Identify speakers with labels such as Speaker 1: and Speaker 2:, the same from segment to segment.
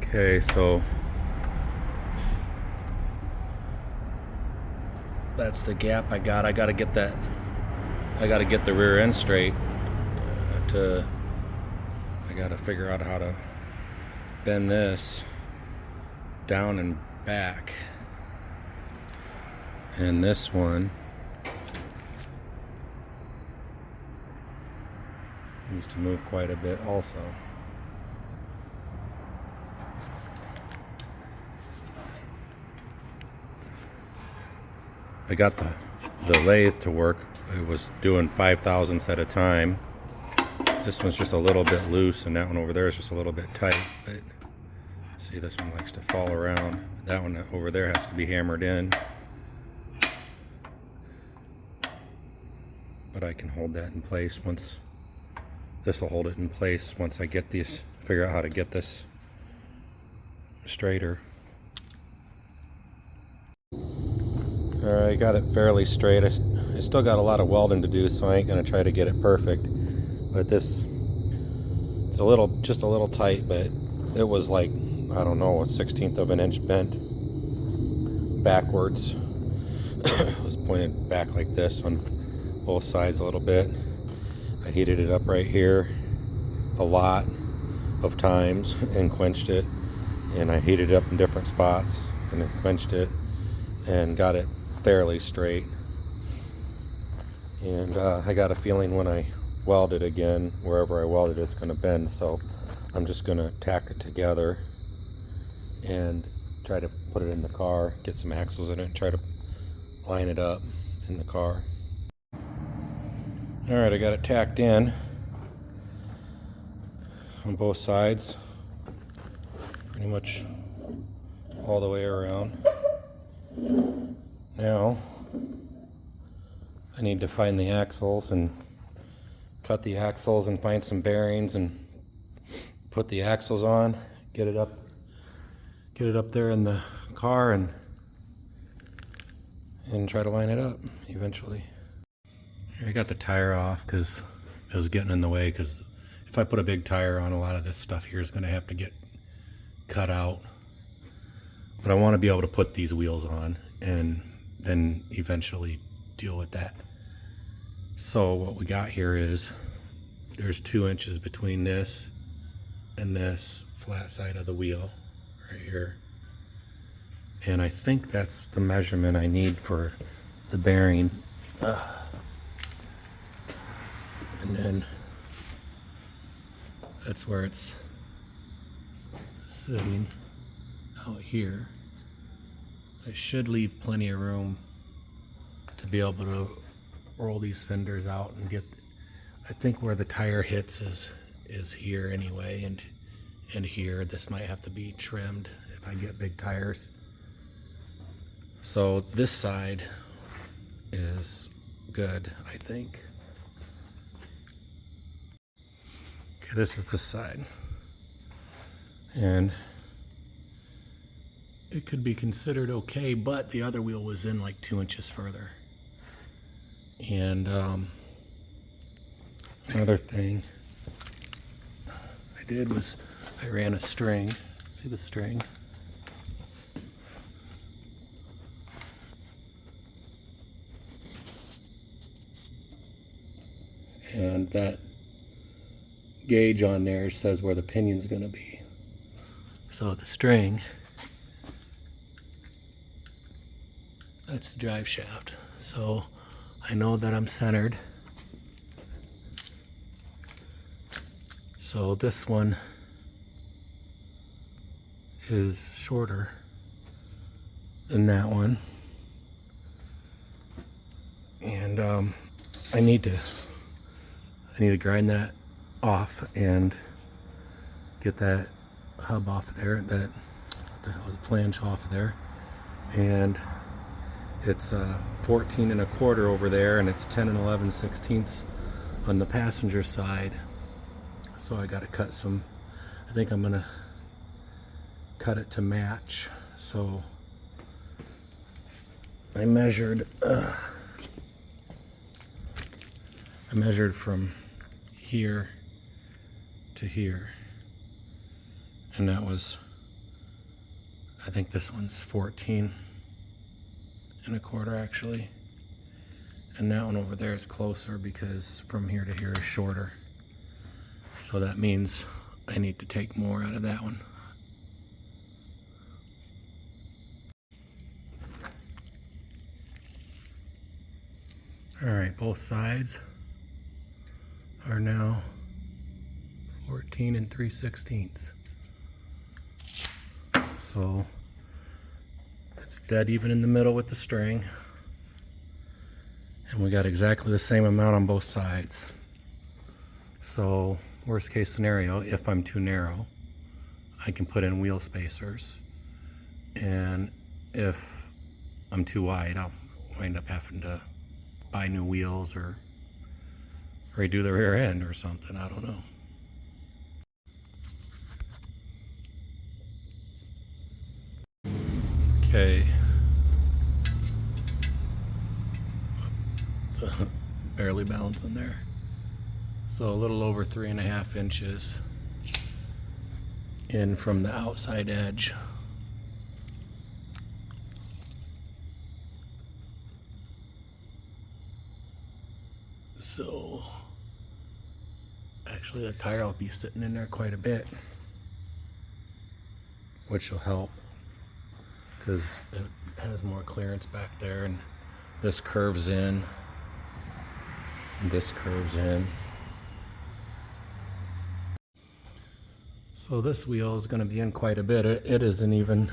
Speaker 1: Okay, so that's the gap I got. I gotta get the rear end straight. I gotta figure out how to bend this down and back. And this one needs to move quite a bit also. I got the lathe to work. It was doing 5/1000ths at a time. This one's just a little bit loose, and that one over there is just a little bit tight. But see, this one likes to fall around. That one over there has to be hammered in. But I can hold that in place once. This will hold it in place once I get these. Figure out how to get this straighter. Alright, I got it fairly straight. I still got a lot of welding to do, so I ain't gonna try to get it perfect. But this, it's just a little tight, but it was like, I don't know, 1/16 of an inch bent backwards. It was pointed back like this on both sides a little bit. I heated it up right here a lot of times and quenched it, and I heated it up in different spots and then quenched it and got it fairly straight. And I got a feeling when I weld it again, wherever I welded it's going to bend, so I'm just going to tack it together and try to put it in the car, get some axles in it, and try to line it up in the car. Alright, I got it tacked in on both sides, pretty much all the way around. Now I need to find the axles and cut the axles and find some bearings and put the axles on, get it up there in the car and try to line it up eventually. I got the tire off because it was getting in the way, because if I put a big tire on, a lot of this stuff here is going to have to get cut out. But I want to be able to put these wheels on and then eventually deal with that. So what we got here is there's 2 inches between this and this flat side of the wheel right here. And I think that's the measurement I need for the bearing. And then that's where it's sitting out here. I should leave plenty of room to be able to roll these fenders out and get, I think where the tire hits is here anyway, and here. This might have to be trimmed if I get big tires. So this side is good, I think. Okay, this is this side. And it could be considered okay, but the other wheel was in like 2 inches further. And another thing I did was I ran a string. See the string? And that gauge on there says where the pinion's going to be. So the string, that's the drive shaft. So I know that I'm centered. So this one is shorter than that one. And I need to grind that off and get that hub off of there, the flange off of there. And it's 14 1/4 over there, and it's 10 11/16 on the passenger side. So I got to cut some, I think I'm gonna cut it to match. So I measured from here to here, and that was I think this one's 14 and a quarter actually. And that one over there is closer because from here to here is shorter. So that means I need to take more out of that one. All right, both sides are now 14 and 3/16. So it's dead even in the middle with the string. And we got exactly the same amount on both sides. So worst case scenario, if I'm too narrow, I can put in wheel spacers. And if I'm too wide, I'll wind up having to buy new wheels or redo the rear end or something. I don't know. Okay. So barely balancing there. So a little over 3.5 inches in from the outside edge. So actually the tire will be sitting in there quite a bit, which will help because it has more clearance back there, and this curves in, and this curves in. So this wheel is going to be in quite a bit. It isn't even,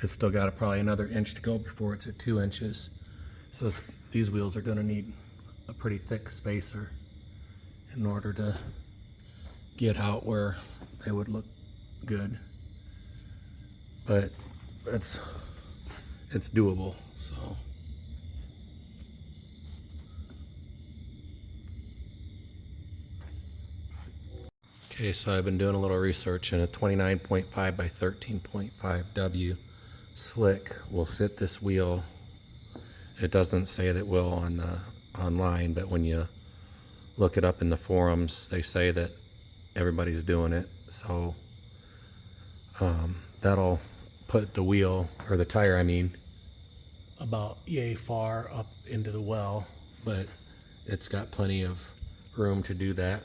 Speaker 1: it's still got probably another inch to go before it's at 2 inches. So these wheels are going to need a pretty thick spacer in order to get out where they would look good. But it's doable. So okay, so I've been doing a little research, and a 29.5 by 13.5 W slick will fit this wheel. It doesn't say that will on the online, but when you look it up in the forums, they say that everybody's doing it. So that'll put the wheel, or the tire I mean, about yay far up into the well, but it's got plenty of room to do that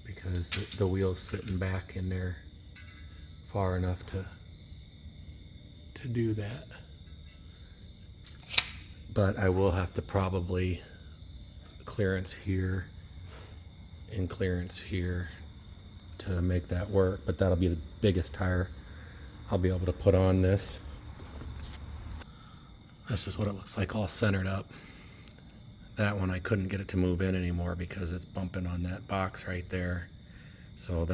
Speaker 1: because the wheel's sitting back in there far enough to do that. But I will have to probably clearance here and clearance here to make that work, but that'll be the biggest tire I'll be able to put on this. This is what it looks like all centered up. That one I couldn't get it to move in anymore because it's bumping on that box right there. So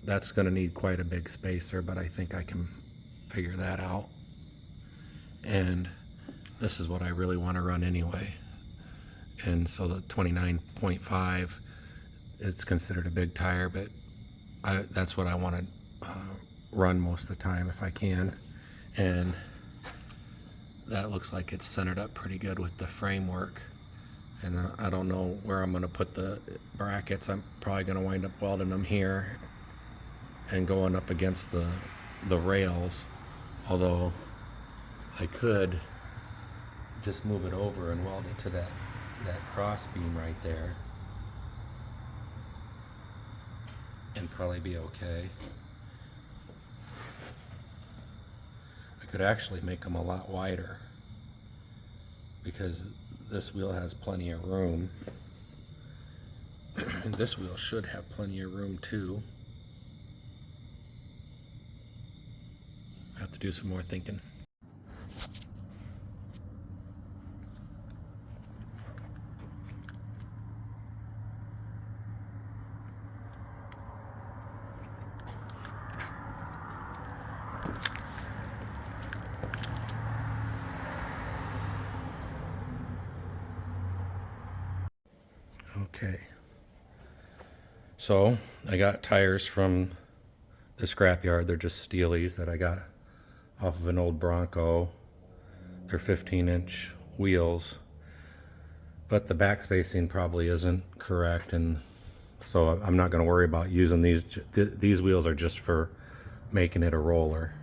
Speaker 1: that's going to need quite a big spacer, but I think I can figure that out. And this is what I really want to run anyway. And so the 29.5, it's considered a big tire, but that's what I want to run most of the time if I can. And that looks like it's centered up pretty good with the framework. And I don't know where I'm going to put the brackets. I'm probably going to wind up welding them here and going up against the rails. Although I could just move it over and weld it to that cross beam right there and probably be okay. I could actually make them a lot wider because this wheel has plenty of room. And this wheel should have plenty of room too. I have to do some more thinking. Okay, so I got tires from the scrapyard. They're just steelies that I got off of an old Bronco. They're 15-inch wheels, but the back spacing probably isn't correct, and so I'm not going to worry about using these. These wheels are just for making it a roller.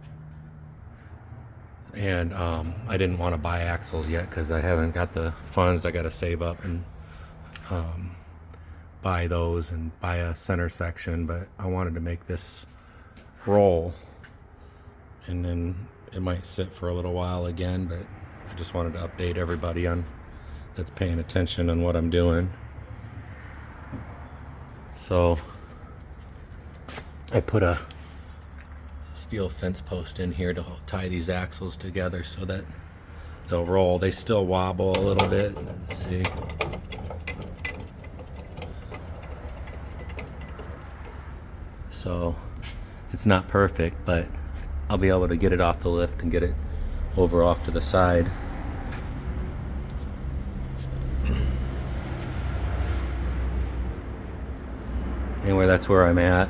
Speaker 1: And I didn't want to buy axles yet because I haven't got the funds. I got to save up and buy those and buy a center section, but I wanted to make this roll, and then it might sit for a little while again, but I just wanted to update everybody on that's paying attention on what I'm doing. So I put a steel fence post in here to tie these axles together so that they'll roll. They still wobble a little bit. See? So it's not perfect, but I'll be able to get it off the lift and get it over off to the side. Anyway, that's where I'm at.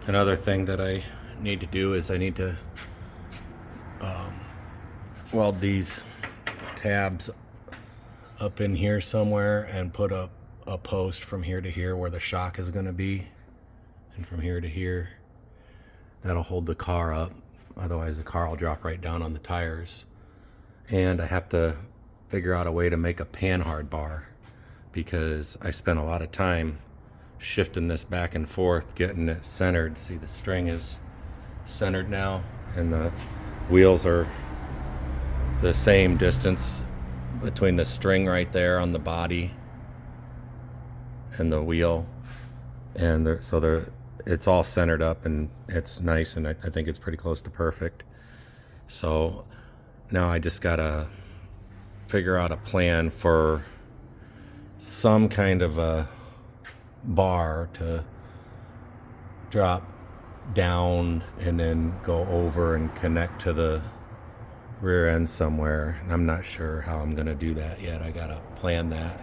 Speaker 1: Another thing that I need to do is I need to weld these tabs up in here somewhere and put up a post from here to here where the shock is going to be, and from here to here. That'll hold the car up, otherwise the car will drop right down on the tires. And I have to figure out a way to make a panhard bar, because I spent a lot of time shifting this back and forth, getting it centered. See, the string is centered now, and the wheels are the same distance between the string right there on the body and the wheel, and it's all centered up and it's nice, and I think it's pretty close to perfect. So now I just gotta figure out a plan for some kind of a bar to drop down and then go over and connect to the rear end somewhere. And I'm not sure how I'm gonna do that yet. I gotta plan that.